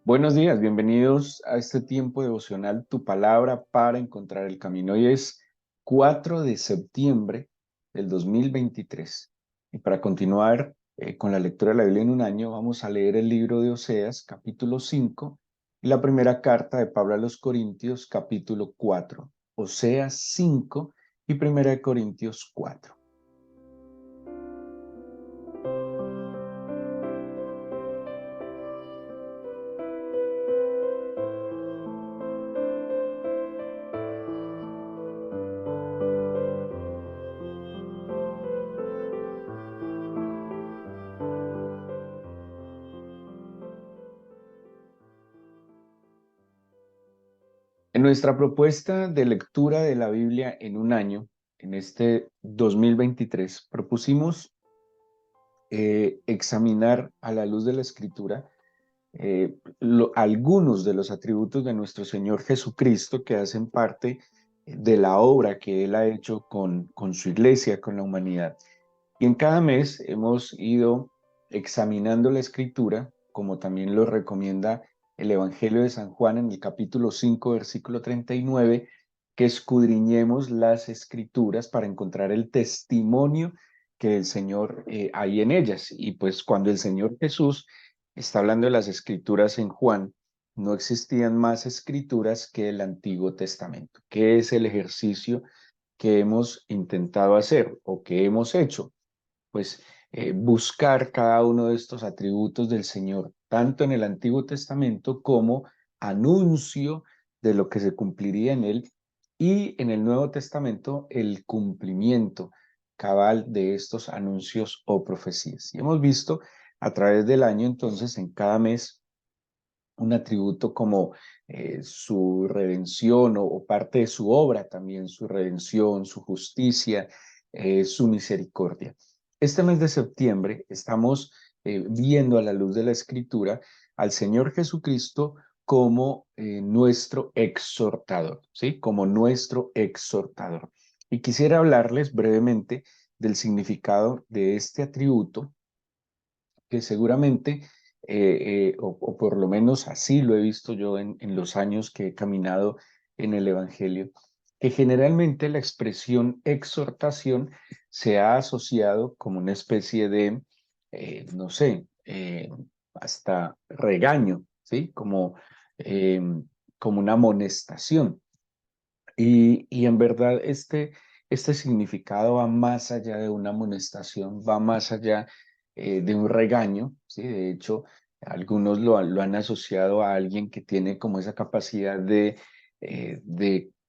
Buenos días, bienvenidos a este tiempo devocional, tu palabra para encontrar el camino. Hoy es 4 de septiembre del 2023. Y para continuar con la lectura de la Biblia en un año, vamos a leer el libro de Oseas, capítulo 5, y la primera carta de Pablo a los Corintios, capítulo 4. Oseas 5 y primera de Corintios 4. En nuestra propuesta de lectura de la Biblia en un año, en este 2023, propusimos examinar a la luz de la Escritura algunos de los atributos de nuestro Señor Jesucristo que hacen parte de la obra que Él ha hecho con su iglesia, con la humanidad. Y en cada mes hemos ido examinando la Escritura, como también lo recomienda el Evangelio de San Juan en el capítulo 5, versículo 39, que escudriñemos las Escrituras para encontrar el testimonio que el Señor hay en ellas. Y pues cuando el Señor Jesús está hablando de las Escrituras en Juan, no existían más Escrituras que el Antiguo Testamento, que es el ejercicio que hemos intentado hacer o que hemos hecho pues buscar cada uno de estos atributos del Señor, tanto en el Antiguo Testamento como anuncio de lo que se cumpliría en él, y en el Nuevo Testamento el cumplimiento cabal de estos anuncios o profecías. Y hemos visto a través del año, entonces, en cada mes, un atributo como su redención o parte de su obra también, su redención, su justicia, su misericordia. Este mes de septiembre estamos viendo a la luz de la Escritura al Señor Jesucristo como nuestro exhortador, ¿sí? Como nuestro exhortador. Y quisiera hablarles brevemente del significado de este atributo que seguramente, o por lo menos así lo he visto yo en los años que he caminado en el Evangelio, que generalmente la expresión exhortación se ha asociado como una especie de, no sé, hasta regaño, ¿sí? Eh, como una amonestación. Y en verdad este significado va más allá de una amonestación, va más allá de un regaño, ¿sí? De hecho, algunos lo han asociado a alguien que tiene como esa capacidad de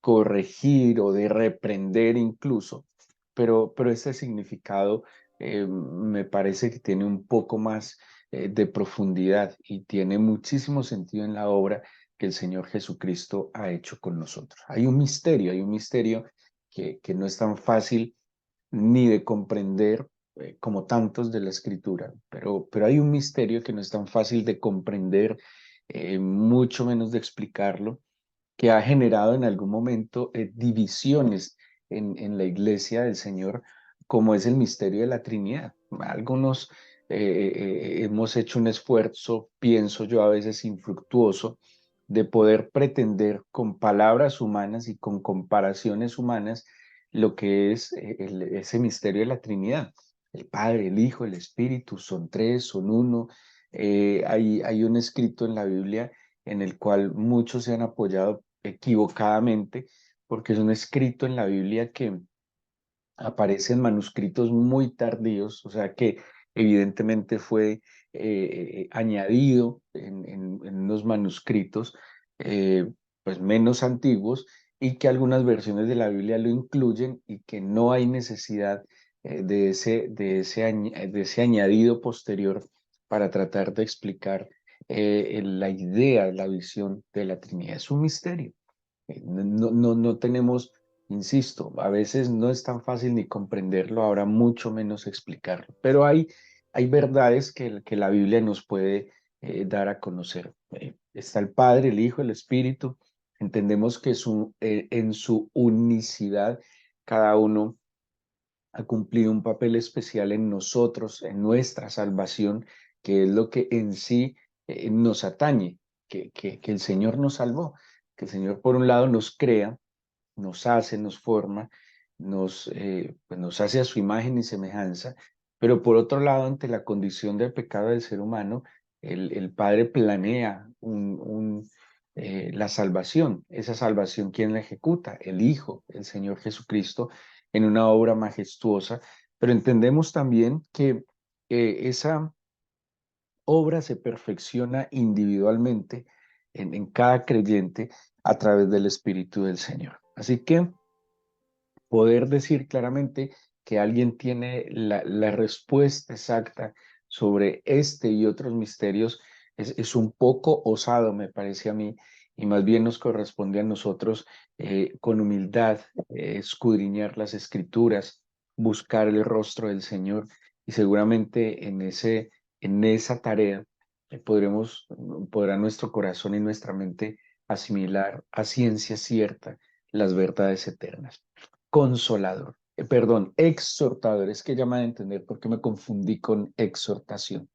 corregir o de reprender incluso, pero ese significado me parece que tiene un poco más de profundidad y tiene muchísimo sentido en la obra que el Señor Jesucristo ha hecho con nosotros. Hay un misterio que no es tan fácil ni de comprender como tantos de la Escritura, pero hay un misterio que no es tan fácil de comprender, mucho menos de explicarlo, que ha generado en algún momento divisiones en la iglesia del Señor, como es el misterio de la Trinidad. Algunos hemos hecho un esfuerzo, pienso yo, a veces infructuoso, de poder pretender con palabras humanas y con comparaciones humanas lo que es ese misterio de la Trinidad. El Padre, el Hijo, el Espíritu son tres, son uno. Hay un escrito en la Biblia en el cual muchos se han apoyado equivocadamente, porque es un escrito en la Biblia que aparece en manuscritos muy tardíos, o sea que evidentemente fue añadido en unos manuscritos pues menos antiguos, y que algunas versiones de la Biblia lo incluyen y que no hay necesidad de ese añadido posterior para tratar de explicar la idea, la visión de la Trinidad. Es un misterio. No tenemos, insisto, a veces no es tan fácil ni comprenderlo, ahora mucho menos explicarlo, pero hay verdades que la Biblia nos puede dar a conocer. Está el Padre, el Hijo, el Espíritu. Entendemos que en su unicidad cada uno ha cumplido un papel especial en nosotros, en nuestra salvación, que es lo que en sí nos atañe. que el Señor nos salvó, que el Señor por un lado nos crea, nos hace, nos forma, pues nos hace a su imagen y semejanza, pero por otro lado, ante la condición del pecado del ser humano, el Padre planea la salvación. Esa salvación, ¿quién la ejecuta? El Hijo, el Señor Jesucristo, en una obra majestuosa, pero entendemos también que esa obra se perfecciona individualmente en cada creyente a través del Espíritu del Señor. Así que poder decir claramente que alguien tiene la respuesta exacta sobre este y otros misterios es un poco osado, me parece a mí, y más bien nos corresponde a nosotros con humildad escudriñar las escrituras, buscar el rostro del Señor y seguramente en esa tarea podrá nuestro corazón y nuestra mente asimilar a ciencia cierta las verdades eternas. Consolador, perdón, exhortador, es que ya me van a entender por qué me confundí con exhortación.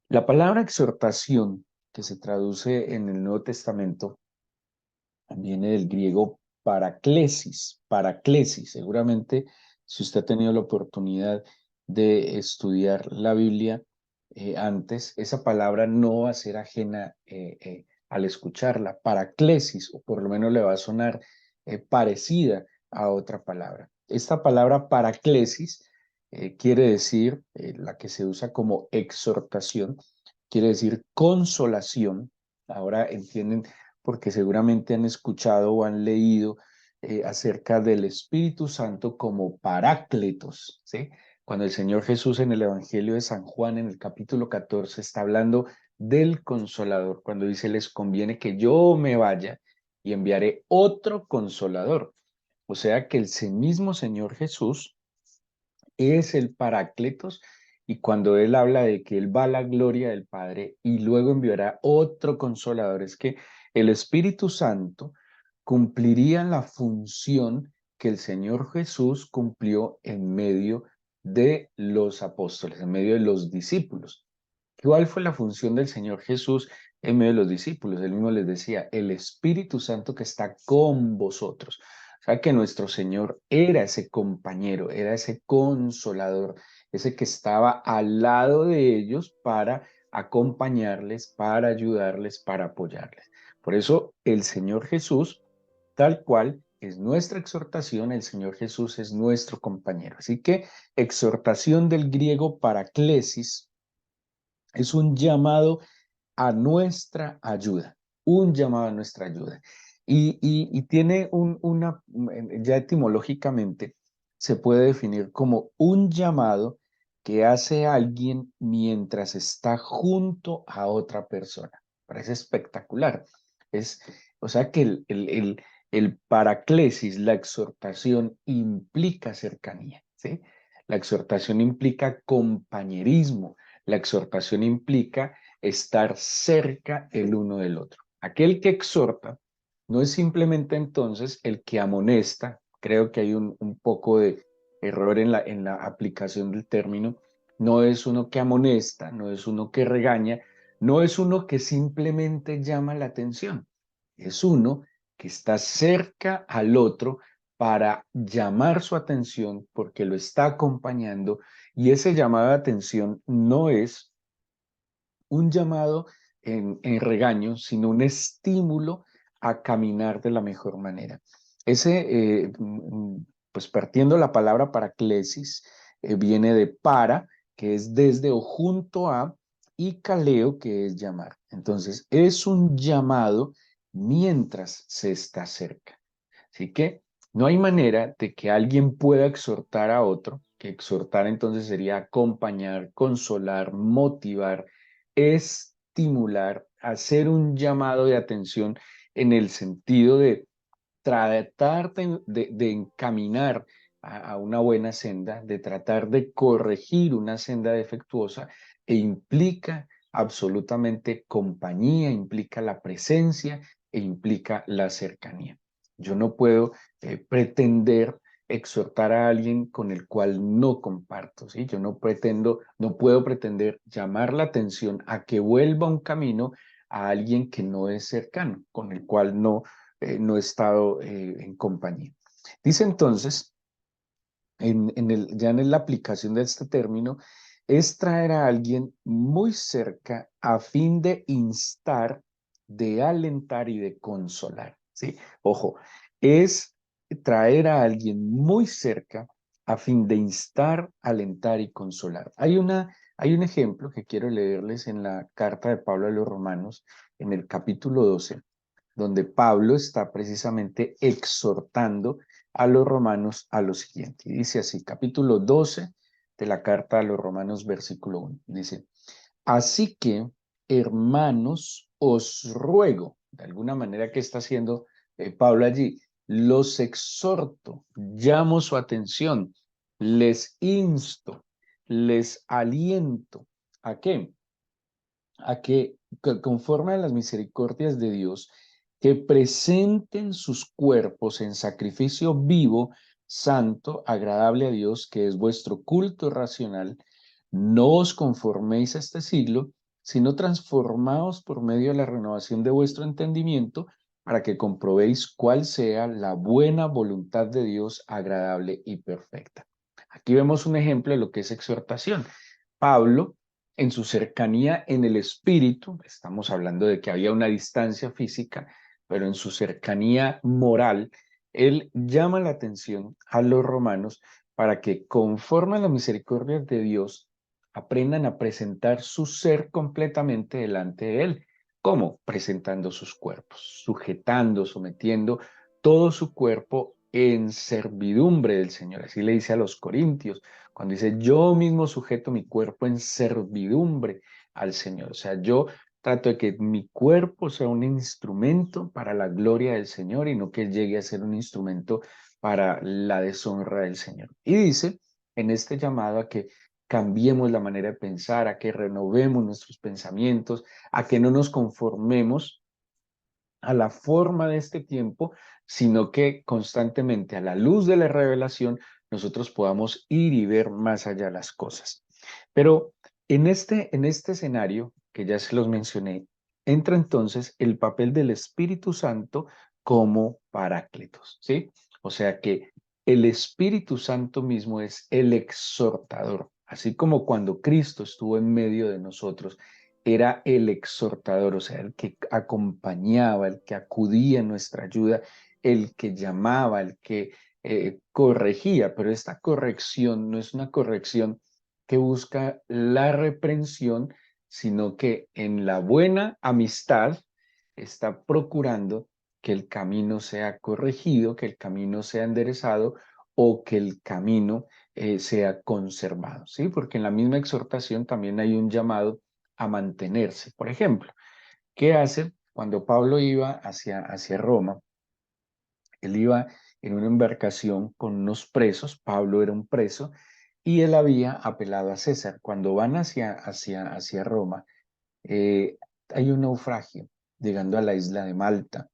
La palabra exhortación, que se traduce en el Nuevo Testamento, viene del griego paraclesis. Seguramente, si usted ha tenido la oportunidad de estudiar la Biblia antes, esa palabra no va a ser ajena al escucharla. Paraclesis, o por lo menos le va a sonar parecida a otra palabra. Esta palabra paraclesis quiere decir, la que se usa como exhortación, quiere decir consolación. Ahora entienden porque seguramente han escuchado o han leído acerca del Espíritu Santo como Parácletos, ¿sí? Cuando el Señor Jesús en el Evangelio de San Juan, en el capítulo 14, está hablando del Consolador, cuando dice, les conviene que yo me vaya y enviaré otro Consolador. O sea que el mismo Señor Jesús es el Parácletos, y cuando él habla de que él va a la gloria del Padre y luego enviará otro consolador, es que el Espíritu Santo cumpliría la función que el Señor Jesús cumplió en medio de los apóstoles, en medio de los discípulos. ¿Cuál fue la función del Señor Jesús en medio de los discípulos? Él mismo les decía, el Espíritu Santo que está con vosotros. O sea que nuestro Señor era ese compañero, era ese consolador, ese que estaba al lado de ellos para acompañarles, para ayudarles, para apoyarles. Por eso el Señor Jesús, tal cual, es nuestra exhortación, el Señor Jesús es nuestro compañero. Así que exhortación del griego paraclesis es un llamado a nuestra ayuda, un llamado a nuestra ayuda. Y tiene ya etimológicamente, se puede definir como un llamado que hace alguien mientras está junto a otra persona. Parece espectacular. Es, o sea que el paraclesis, la exhortación, implica cercanía, ¿sí? La exhortación implica compañerismo, la exhortación implica estar cerca el uno del otro. Aquel que exhorta no es simplemente entonces el que amonesta. Creo que hay un poco de error en la aplicación del término. No es uno que amonesta, no es uno que regaña, no es uno que simplemente llama la atención. Es uno que está cerca al otro para llamar su atención porque lo está acompañando, y ese llamado de atención no es un llamado regaño, sino un estímulo a caminar de la mejor manera. Pues partiendo la palabra paraclesis, viene de para, que es desde o junto a, y caleo, que es llamar. Entonces, es un llamado mientras se está cerca. Así que no hay manera de que alguien pueda exhortar a otro, que exhortar entonces sería acompañar, consolar, motivar, estimular, hacer un llamado de atención en el sentido de tratar de encaminar a una buena senda, de tratar de corregir una senda defectuosa, e implica absolutamente compañía, implica la presencia e implica la cercanía. Yo no puedo pretender exhortar a alguien con el cual no comparto, ¿sí? Yo no puedo pretender llamar la atención a que vuelva a un camino a alguien que no es cercano, con el cual no he estado en compañía. Dice entonces, ya en la aplicación de este término, es traer a alguien muy cerca a fin de instar, de alentar y de consolar, ¿sí? Ojo, es traer a alguien muy cerca a fin de instar, alentar y consolar. Hay un ejemplo que quiero leerles en la carta de Pablo a los Romanos, en el capítulo 12, donde Pablo está precisamente exhortando a los romanos a lo siguiente. Y dice así, capítulo 12 de la carta a los romanos, versículo 1. Dice, así que, hermanos, os ruego, de alguna manera que está haciendo Pablo allí, los exhorto, llamo su atención, les insto, les aliento. ¿A qué? A que conforme a las misericordias de Dios, que presenten sus cuerpos en sacrificio vivo, santo, agradable a Dios, que es vuestro culto racional. No os conforméis a este siglo, sino transformaos por medio de la renovación de vuestro entendimiento, para que comprobéis cuál sea la buena voluntad de Dios, agradable y perfecta. Aquí vemos un ejemplo de lo que es exhortación. Pablo, en su cercanía en el espíritu, estamos hablando de que había una distancia física, pero en su cercanía moral, él llama la atención a los romanos para que, conforme a la misericordia de Dios, aprendan a presentar su ser completamente delante de él. ¿Cómo? Presentando sus cuerpos, sujetando, sometiendo todo su cuerpo en servidumbre del Señor. Así le dice a los corintios, cuando dice, yo mismo sujeto mi cuerpo en servidumbre al Señor. O sea, yo trato de que mi cuerpo sea un instrumento para la gloria del Señor y no que llegue a ser un instrumento para la deshonra del Señor. Y dice en este llamado a que cambiemos la manera de pensar, a que renovemos nuestros pensamientos, a que no nos conformemos a la forma de este tiempo, sino que constantemente a la luz de la revelación nosotros podamos ir y ver más allá las cosas. Pero en este escenario, que ya se los mencioné, entra entonces el papel del Espíritu Santo como paráclitos, ¿sí? O sea que el Espíritu Santo mismo es el exhortador, así como cuando Cristo estuvo en medio de nosotros, era el exhortador, o sea, el que acompañaba, el que acudía en nuestra ayuda, el que llamaba, el que corregía, pero esta corrección no es una corrección que busca la reprensión, sino que en la buena amistad está procurando que el camino sea corregido, que el camino sea enderezado o que el camino sea conservado, ¿sí? Porque en la misma exhortación también hay un llamado a mantenerse. Por ejemplo, ¿qué hace cuando Pablo iba hacia Roma? Él iba en una embarcación con unos presos, Pablo era un preso, y él había apelado a César. Cuando van hacia Roma, eh, hay un naufragio llegando a la isla de Malta.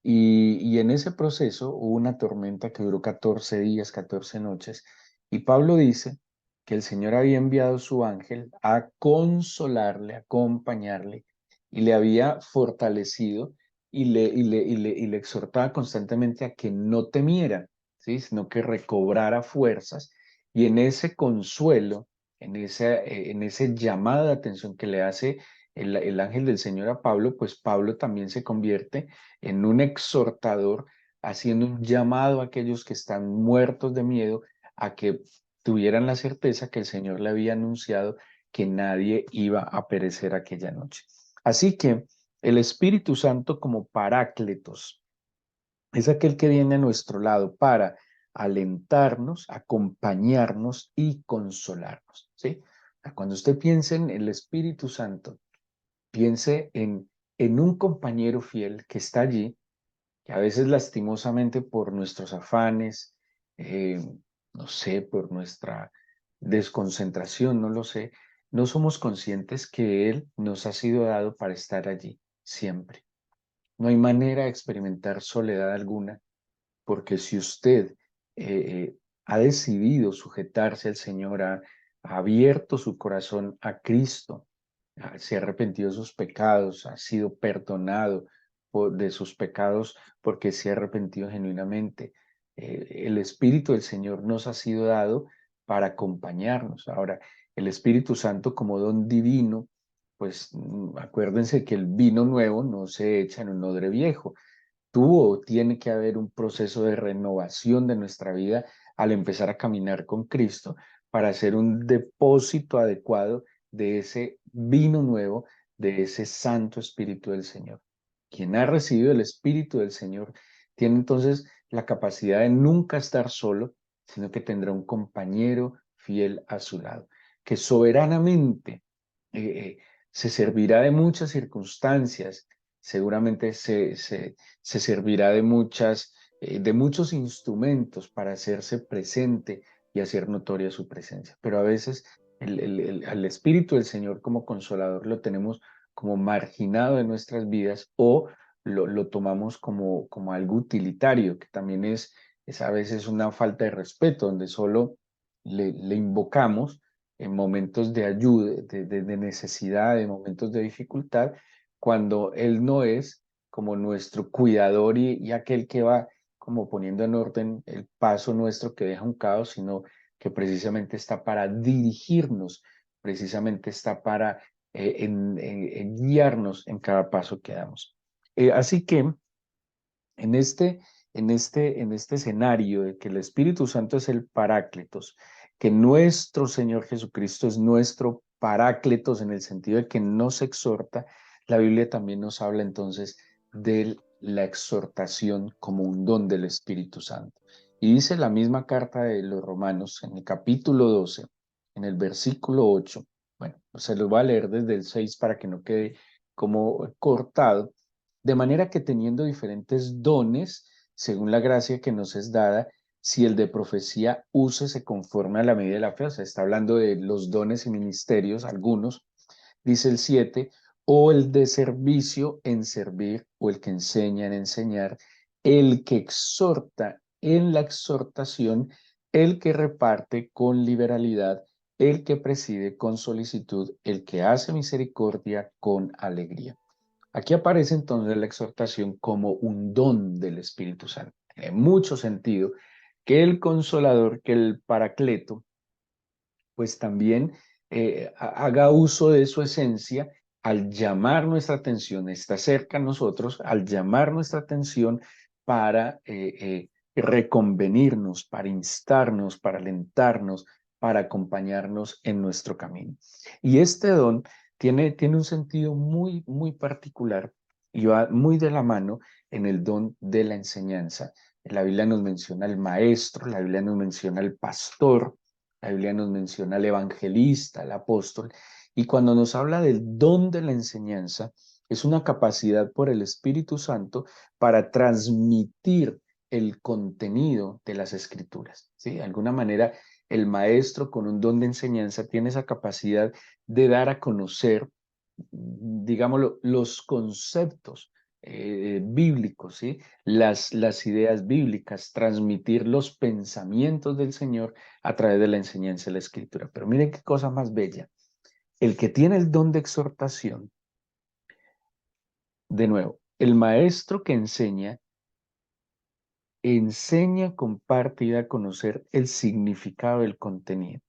Y en ese proceso hubo una tormenta que duró 14 días, 14 noches, y Pablo dice que el Señor había enviado su ángel a consolarle, a acompañarle, y le había fortalecido y le exhortaba constantemente a que no temiera, ¿sí? Sino que recobrara fuerzas, y en ese consuelo, en ese llamado de atención que le hace el ángel del Señor a Pablo, pues Pablo también se convierte en un exhortador, haciendo un llamado a aquellos que están muertos de miedo a que tuvieran la certeza que el Señor le había anunciado que nadie iba a perecer aquella noche. Así que el Espíritu Santo como parácletos es aquel que viene a nuestro lado para alentarnos, acompañarnos y consolarnos, ¿sí? Cuando usted piense en el Espíritu Santo, piense en un compañero fiel que está allí, que a veces lastimosamente por nuestros afanes, eh, no sé, por nuestra desconcentración, no lo sé, no somos conscientes que Él nos ha sido dado para estar allí siempre. No hay manera de experimentar soledad alguna, porque si usted ha decidido sujetarse al Señor, ha abierto su corazón a Cristo, se ha arrepentido de sus pecados, ha sido perdonado de sus pecados porque se ha arrepentido genuinamente. El Espíritu del Señor nos ha sido dado para acompañarnos. Ahora, el Espíritu Santo como don divino, pues acuérdense que el vino nuevo no se echa en un odre viejo. Tuvo o tiene que haber un proceso de renovación de nuestra vida al empezar a caminar con Cristo para hacer un depósito adecuado de ese vino nuevo, de ese Santo Espíritu del Señor. Quien ha recibido el Espíritu del Señor tiene entonces la capacidad de nunca estar solo, sino que tendrá un compañero fiel a su lado, que soberanamente eh, eh, se servirá de muchas circunstancias, seguramente se servirá de muchos instrumentos para hacerse presente y hacer notoria su presencia. Pero a veces al Espíritu del Señor como consolador lo tenemos como marginado de nuestras vidas o lo tomamos como algo utilitario, que también es a veces una falta de respeto, donde solo le invocamos en momentos de ayuda, de necesidad, de momentos de dificultad, cuando Él no es como nuestro cuidador y aquel que va como poniendo en orden el paso nuestro que deja un caos, sino que precisamente está para dirigirnos, precisamente está para en guiarnos en cada paso que damos. Así que en este escenario de que el Espíritu Santo es el Paráclitos, que nuestro Señor Jesucristo es nuestro Paráclitos en el sentido de que nos exhorta, la Biblia también nos habla entonces de la exhortación como un don del Espíritu Santo. Y dice la misma carta de los Romanos en el capítulo 12, en el versículo 8, bueno, se los voy a leer desde el 6 para que no quede como cortado, de manera que teniendo diferentes dones, según la gracia que nos es dada, si el de profecía úsese conforme a la medida de la fe, o sea, está hablando de los dones y ministerios, algunos, dice el 7, o el de servicio en servir, o el que enseña en enseñar, el que exhorta en la exhortación, el que reparte con liberalidad, el que preside con solicitud, el que hace misericordia con alegría. Aquí aparece entonces la exhortación como un don del Espíritu Santo. Tiene mucho sentido que el consolador, que el paracleto, pues también haga uso de su esencia al llamar nuestra atención, está cerca a nosotros, al llamar nuestra atención para reconvenirnos, para instarnos, para alentarnos, para acompañarnos en nuestro camino. Y este don tiene un sentido muy, muy particular y va muy de la mano en el don de la enseñanza. La Biblia nos menciona al maestro, la Biblia nos menciona al pastor, la Biblia nos menciona al evangelista, al apóstol, y cuando nos habla del don de la enseñanza, es una capacidad por el Espíritu Santo para transmitir el contenido de las escrituras, ¿sí? De alguna manera, el maestro con un don de enseñanza tiene esa capacidad de dar a conocer, digámoslo, los conceptos bíblicos, ¿sí? Las ideas bíblicas, transmitir los pensamientos del Señor a través de la enseñanza de la Escritura. Pero miren qué cosa más bella. El que tiene el don de exhortación, de nuevo, el maestro que enseña, comparte y da a conocer el significado del contenido.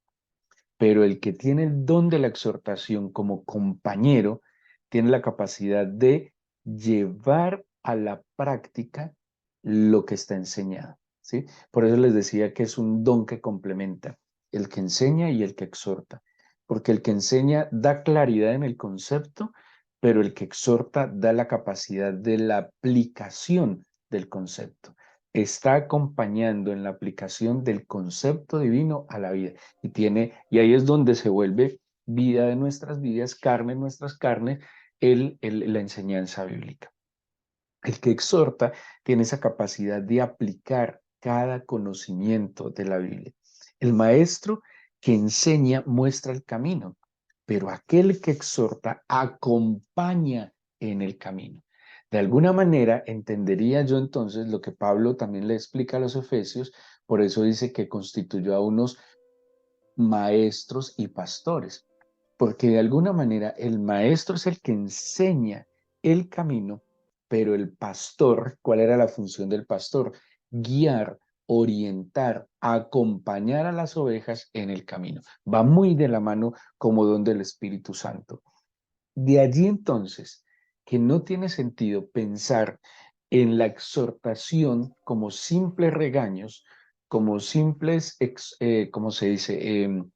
Pero el que tiene el don de la exhortación como compañero tiene la capacidad de llevar a la práctica lo que está enseñado, ¿sí? Por eso les decía que es un don que complementa el que enseña y el que exhorta, porque el que enseña da claridad en el concepto, pero el que exhorta da la capacidad de la aplicación del concepto. Está acompañando en la aplicación del concepto divino a la vida y ahí es donde se vuelve vida de nuestras vidas, carne de nuestras carnes, la enseñanza bíblica. El que exhorta tiene esa capacidad de aplicar cada conocimiento de la Biblia. El maestro que enseña muestra el camino, pero aquel que exhorta acompaña en el camino. De alguna manera entendería yo entonces lo que Pablo también le explica a los Efesios, por eso dice que constituyó a unos maestros y pastores, porque de alguna manera el maestro es el que enseña el camino, pero el pastor, ¿cuál era la función del pastor? Guiar, orientar, acompañar a las ovejas en el camino. Va muy de la mano como don del Espíritu Santo. De allí entonces que no tiene sentido pensar en la exhortación como simples regaños, como simples, ¿cómo se dice? Em,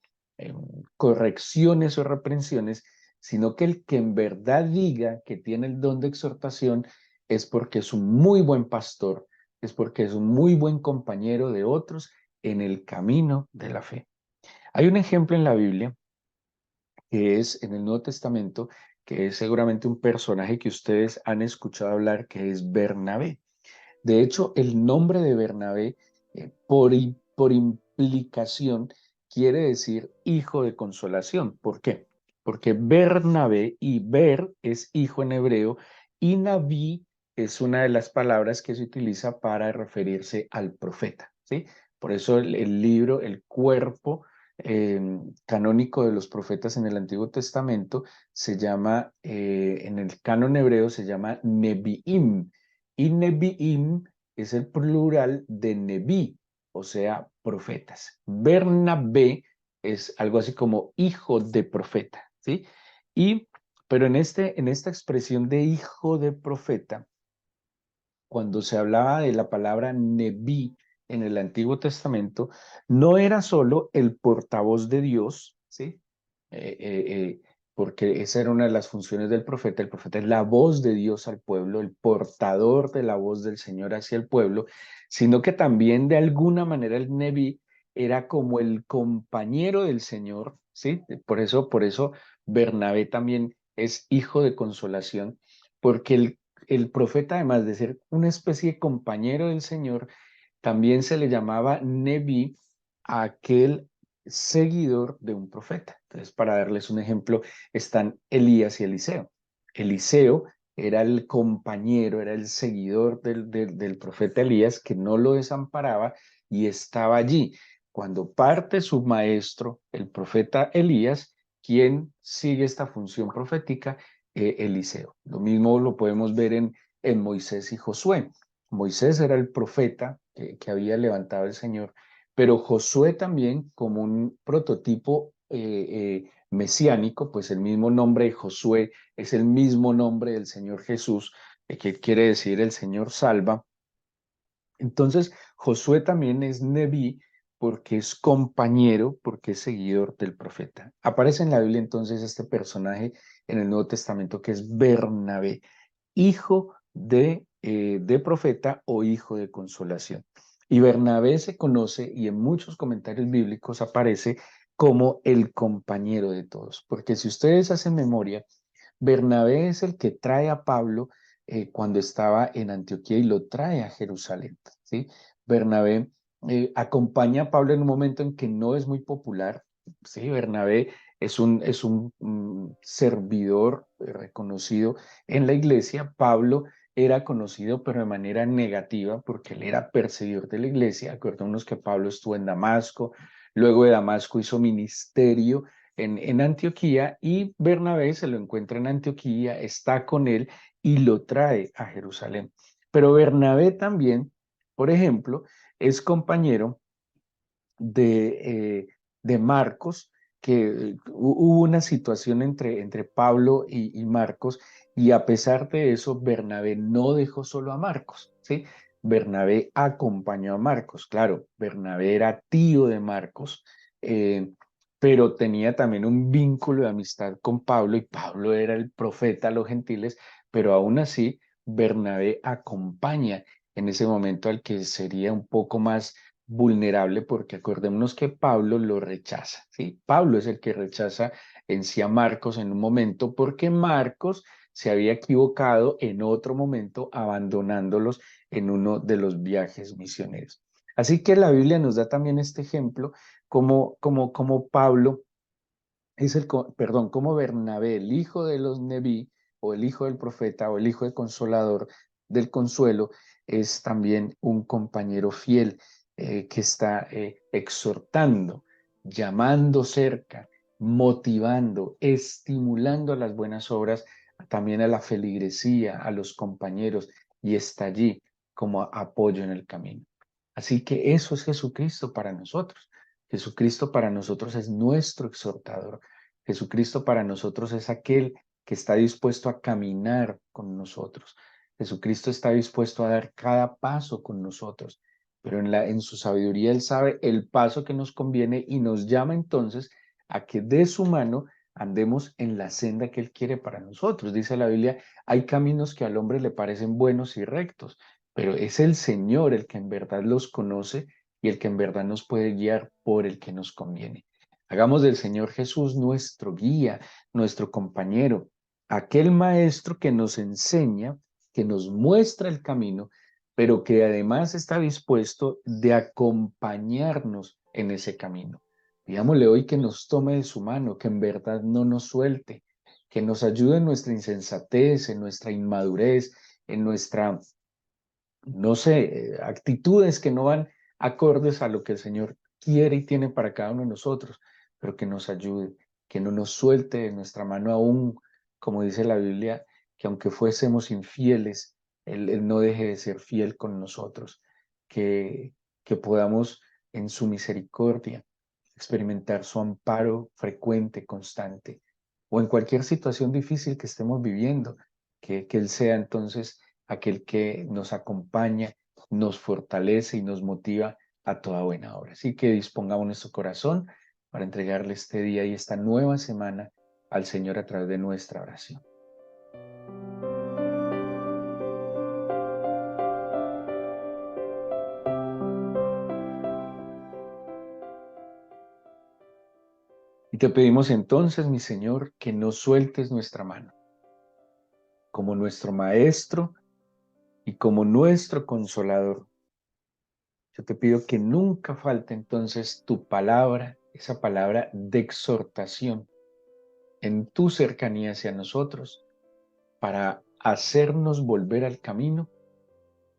correcciones o reprensiones, sino que el que en verdad diga que tiene el don de exhortación es porque es un muy buen pastor, es porque es un muy buen compañero de otros en el camino de la fe. Hay un ejemplo en la Biblia que es en el Nuevo Testamento, que es seguramente un personaje que ustedes han escuchado hablar, que es Bernabé. De hecho, el nombre de Bernabé, por implicación, quiere decir hijo de consolación. ¿Por qué? Porque Bernabé, y Ber es hijo en hebreo, y Nabí es una de las palabras que se utiliza para referirse al profeta, ¿sí? Por eso el libro, el cuerpo eh, canónico de los profetas en el Antiguo Testamento se llama, en el canon hebreo se llama Nevi'im, y Nevi'im es el plural de Neví, o sea, profetas. Bernabé es algo así como hijo de profeta, ¿sí? Y, pero en esta expresión de hijo de profeta, cuando se hablaba de la palabra Neví en el Antiguo Testamento, no era solo el portavoz de Dios, ¿sí? Eh, eh, eh, porque esa era una de las funciones del profeta. El profeta es la voz de Dios al pueblo, el portador de la voz del Señor hacia el pueblo, sino que también de alguna manera el Neví era como el compañero del Señor, ¿sí? Por eso Bernabé también es hijo de consolación, porque el profeta, además de ser una especie de compañero del Señor, también se le llamaba Neví a aquel seguidor de un profeta. Entonces, para darles un ejemplo, están Elías y Eliseo. Eliseo era el compañero, era el seguidor del profeta Elías que no lo desamparaba y estaba allí. Cuando parte su maestro, el profeta Elías, ¿quién sigue esta función profética? Eliseo. Lo mismo lo podemos ver en Moisés y Josué. Moisés era el profeta que había levantado el Señor, pero Josué también como un prototipo mesiánico, pues el mismo nombre de Josué es el mismo nombre del Señor Jesús, que quiere decir el Señor salva. Entonces, Josué también es Neví porque es compañero, porque es seguidor del profeta. Aparece en la Biblia entonces este personaje en el Nuevo Testamento que es Bernabé, hijo de profeta o hijo de consolación. Y Bernabé se conoce y en muchos comentarios bíblicos aparece como el compañero de todos, porque si ustedes hacen memoria, Bernabé es el que trae a Pablo cuando estaba en Antioquía y lo trae a Jerusalén, ¿sí? Bernabé acompaña a Pablo en un momento en que no es muy popular, ¿sí? Bernabé es un servidor reconocido en la iglesia. Pablo era conocido, pero de manera negativa, porque él era perseguidor de la iglesia. Acordémonos que Pablo estuvo en Damasco, luego de Damasco hizo ministerio en Antioquía y Bernabé se lo encuentra en Antioquía, está con él y lo trae a Jerusalén. Pero Bernabé también, por ejemplo, es compañero de Marcos, que hubo una situación entre Pablo y Marcos, y a pesar de eso, Bernabé no dejó solo a Marcos, ¿sí? Bernabé acompañó a Marcos, claro, Bernabé era tío de Marcos, pero tenía también un vínculo de amistad con Pablo, y Pablo era el profeta a los gentiles, pero aún así, Bernabé acompaña en ese momento al que sería un poco más vulnerable, porque acordémonos que Pablo lo rechaza, ¿sí? Pablo es el que rechaza en sí a Marcos en un momento porque Marcos se había equivocado en otro momento abandonándolos en uno de los viajes misioneros. Así que la Biblia nos da también este ejemplo como Pablo es perdón, como Bernabé, el hijo de los Neví, o el hijo del profeta, o el hijo del consolador del consuelo, es también un compañero fiel que está exhortando, llamando cerca, motivando, estimulando a las buenas obras, también a la feligresía, a los compañeros, y está allí como apoyo en el camino. Así que eso es Jesucristo para nosotros. Jesucristo para nosotros es nuestro exhortador. Jesucristo para nosotros es aquel que está dispuesto a caminar con nosotros. Jesucristo está dispuesto a dar cada paso con nosotros, pero en su sabiduría Él sabe el paso que nos conviene y nos llama entonces a que de su mano andemos en la senda que Él quiere para nosotros. Dice la Biblia, hay caminos que al hombre le parecen buenos y rectos, pero es el Señor el que en verdad los conoce y el que en verdad nos puede guiar por el que nos conviene. Hagamos del Señor Jesús nuestro guía, nuestro compañero, aquel maestro que nos enseña, que nos muestra el camino, pero que además está dispuesto de acompañarnos en ese camino. Digámosle hoy que nos tome de su mano, que en verdad no nos suelte, que nos ayude en nuestra insensatez, en nuestra inmadurez, en nuestra, no sé, actitudes que no van acordes a lo que el Señor quiere y tiene para cada uno de nosotros, pero que nos ayude, que no nos suelte de nuestra mano aún, como dice la Biblia, que aunque fuésemos infieles, Él no deje de ser fiel con nosotros, que, que podamos en su misericordia experimentar su amparo frecuente, constante, o en cualquier situación difícil que estemos viviendo, que Él sea entonces aquel que nos acompaña, nos fortalece y nos motiva a toda buena obra. Así que dispongamos nuestro corazón para entregarle este día y esta nueva semana al Señor a través de nuestra oración. Y te pedimos entonces, mi Señor, que no sueltes nuestra mano, como nuestro Maestro y como nuestro Consolador. Yo te pido que nunca falte entonces tu palabra, esa palabra de exhortación en tu cercanía hacia nosotros para hacernos volver al camino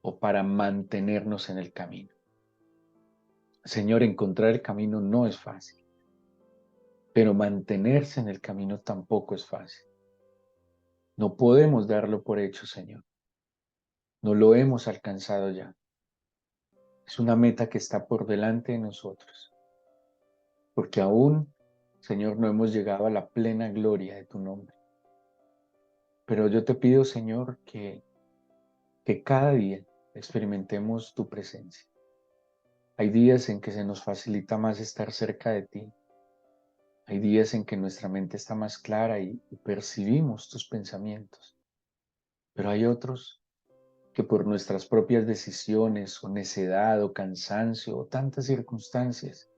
o para mantenernos en el camino. Señor, encontrar el camino no es fácil, pero mantenerse en el camino tampoco es fácil. No podemos darlo por hecho, Señor. No lo hemos alcanzado ya. Es una meta que está por delante de nosotros, porque aún, Señor, no hemos llegado a la plena gloria de tu nombre. Pero yo te pido, Señor, que cada día experimentemos tu presencia. Hay días en que se nos facilita más estar cerca de ti. Hay días en que nuestra mente está más clara y percibimos tus pensamientos. Pero hay otros que por nuestras propias decisiones o necedad o cansancio o tantas circunstancias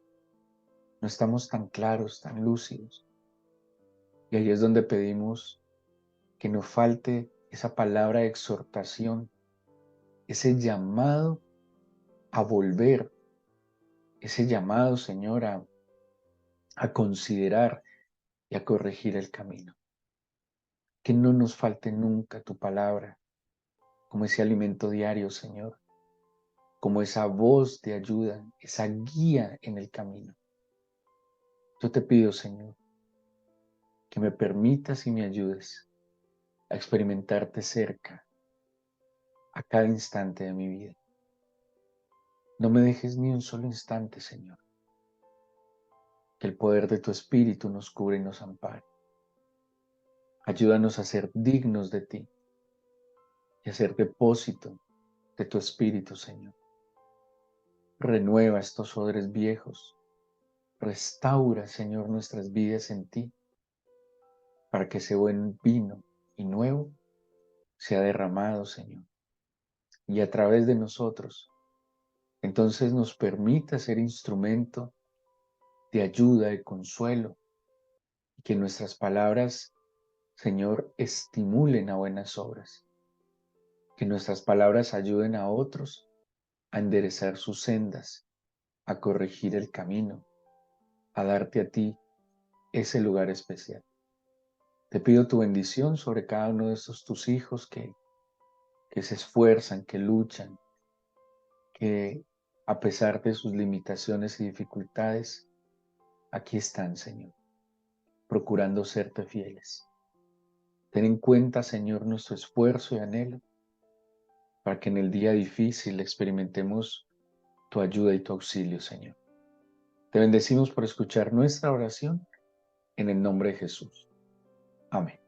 no estamos tan claros, tan lúcidos. Y ahí es donde pedimos que no falte esa palabra de exhortación, ese llamado a volver, ese llamado, Señor, a considerar y a corregir el camino. Que no nos falte nunca tu palabra, como ese alimento diario, Señor, como esa voz de ayuda, esa guía en el camino. Yo te pido, Señor, que me permitas y me ayudes a experimentarte cerca a cada instante de mi vida. No me dejes ni un solo instante, Señor. Que el poder de tu Espíritu nos cubre y nos ampare. Ayúdanos a ser dignos de ti y a ser depósito de tu Espíritu, Señor. Renueva estos odres viejos. Restaura, Señor, nuestras vidas en ti, para que ese buen vino y nuevo sea derramado, Señor, y a través de nosotros, entonces nos permita ser instrumento de ayuda, de consuelo, y que nuestras palabras, Señor, estimulen a buenas obras, que nuestras palabras ayuden a otros a enderezar sus sendas, a corregir el camino, a darte a ti ese lugar especial. Te pido tu bendición sobre cada uno de estos tus hijos que se esfuerzan, que luchan, que a pesar de sus limitaciones y dificultades, aquí están, Señor. procurando serte fieles. Ten en cuenta, Señor, nuestro esfuerzo y anhelo para que en el día difícil experimentemos tu ayuda y tu auxilio, Señor. Te bendecimos por escuchar nuestra oración en el nombre de Jesús. Amén.